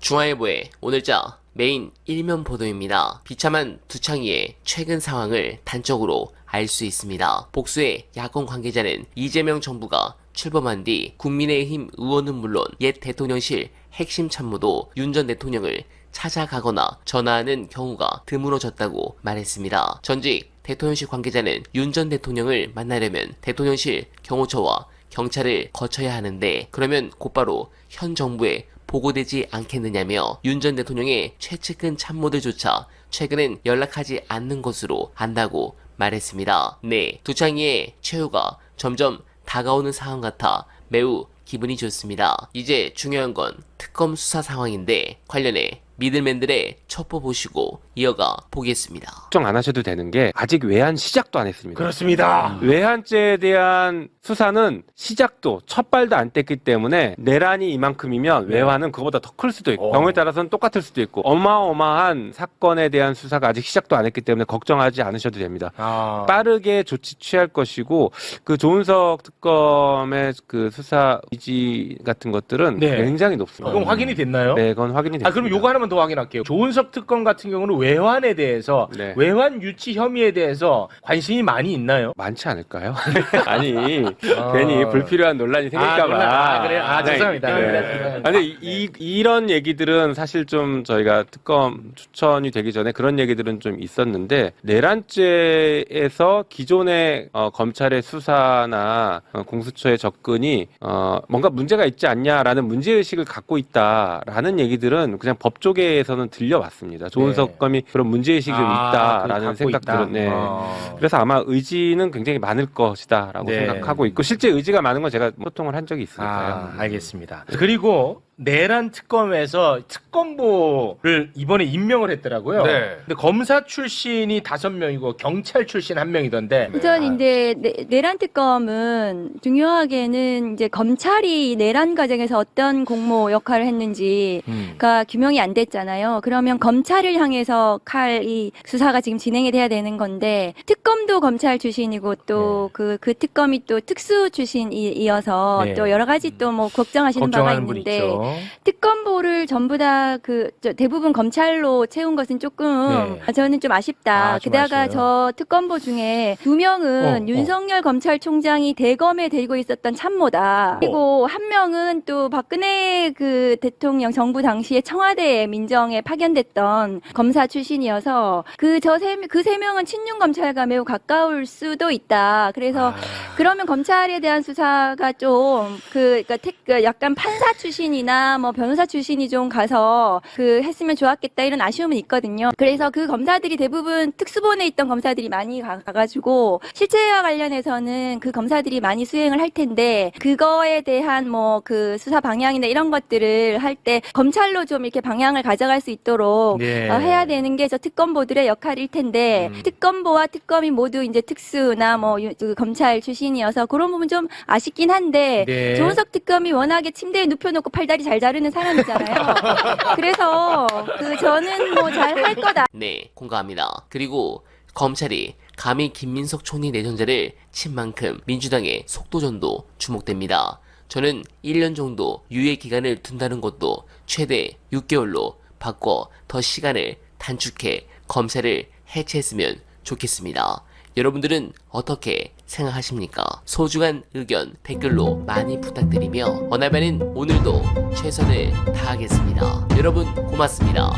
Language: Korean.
중앙일보의 오늘자 메인 1면 보도입니다. 비참한 두창희의 최근 상황을 단적으로 알 수 있습니다. 복수의 야권 관계자는 이재명 정부가 출범한 뒤 국민의힘 의원은 물론 옛 대통령실 핵심 참모도 윤 전 대통령을 찾아가거나 전화하는 경우가 드물어졌다고 말했습니다. 전직 대통령실 관계자는 윤 전 대통령을 만나려면 대통령실 경호처와 경찰을 거쳐야 하는데 그러면 곧바로 현 정부에 보고되지 않겠느냐며 윤 전 대통령의 최측근 참모들조차 최근엔 연락하지 않는 것으로 안다고 말했습니다. 네, 두창희의 최후가 점점 다가오는 상황 같아 매우 기분이 좋습니다. 이제 중요한 건 특검 수사 상황인데 관련해 미들맨들의 첩보 보시고 이어가 보겠습니다. 걱정 안 하셔도 되는 게 아직 외환 시작도 안 했습니다. 그렇습니다. 외환죄에 대한 수사는 시작도 첫 발도 안 뗐기 때문에 내란이 이만큼이면 외환은 그거보다 더 클 수도 있고 경우에 따라서는 똑같을 수도 있고 어마어마한 사건에 대한 수사가 아직 시작도 안 했기 때문에 걱정하지 않으셔도 됩니다. 빠르게 조치 취할 것이고 그 조은석 특검의 그 수사 의지 같은 것들은 굉장히 높습니다. 그럼 확인이 됐나요? 네, 그건 확인이 됐습니다. 그럼 요거 하나만 더 확인할게요. 조은석 특검 같은 경우는 외환에 대해서 외환 유치 혐의에 대해서 관심이 많이 있나요? 많지 않을까요? 아니 괜히 불필요한 논란이 생길까봐. 그래요? 죄송합니다. 근데 이런 얘기들은 사실 좀 저희가 특검 추천이 되기 전에 그런 얘기들은 좀 있었는데 내란죄에서 기존의 검찰의 수사나 공수처의 접근이 뭔가 문제가 있지 않냐라는 문제의식을 갖고 있다라는 얘기들은 그냥 법조계에서는 들려왔습니다. 조은석 검이 그런 문제의식이 좀 있다라는 생각들은. 그래서 아마 의지는 굉장히 많을 것이다라고 생각하고 있고 실제 의지가 많은 건 제가 소통을 한 적이 있으니까요. 알겠습니다. 그리고 내란 특검에서 특검보를 이번에 임명을 했더라고요. 근데 검사 출신이 5명이고 경찰 출신 1명이던데. 우선 이제 내란 특검은 중요하게는 이제 검찰이 내란 과정에서 어떤 공모 역할을 했는지가 규명이 안 됐잖아요. 그러면 검찰을 향해서 이 수사가 지금 진행이 돼야 되는 건데 특검도 검찰 출신이고 또 그 특검이 또 특수 출신이어서 또 여러 가지 또 뭐 걱정하시는 바가 있는데. 특검보를 전부 다 대부분 검찰로 채운 것은 조금 저는 좀 아쉽다. 게다가 저 특검보 중에 2명은 윤석열 검찰총장이 대검에 데리고 있었던 참모다. 그리고 1명은 또 박근혜 그 대통령 정부 당시에 청와대 민정에 파견됐던 검사 출신이어서 그 3명은 친윤 검찰과 매우 가까울 수도 있다. 그래서 그러면 검찰에 대한 수사가 좀 약간 판사 출신이나 뭐 변호사 출신이 좀 가서 했으면 좋았겠다 이런 아쉬움은 있거든요. 그래서 그 검사들이 대부분 특수본에 있던 검사들이 많이 가가지고 실체와 관련해서는 그 검사들이 많이 수행을 할 텐데 그거에 대한 뭐 그 수사 방향이나 이런 것들을 할 때 검찰로 좀 이렇게 방향을 가져갈 수 있도록 해야 되는 게 저 특검보들의 역할일 텐데 특검보와 특검이 모두 이제 특수나 뭐 검찰 출신이어서 그런 부분 좀 아쉽긴 한데 조은석 특검이 워낙에 침대에 눕혀놓고 팔다리 잘 자르는 사람이잖아요. 그래서 저는 뭐 잘 할 거다. 네, 공감합니다. 그리고 검찰이 감히 김민석 총리 내정자를 친 만큼 민주당의 속도전도 주목됩니다. 저는 1년 정도 유예 기간을 둔다는 것도 최대 6개월로 바꿔 더 시간을 단축해 검찰을 해체했으면 좋겠습니다. 여러분들은 어떻게 생각하십니까? 소중한 의견 댓글로 많이 부탁드리며 어날바는 오늘도 최선을 다하겠습니다. 여러분 고맙습니다.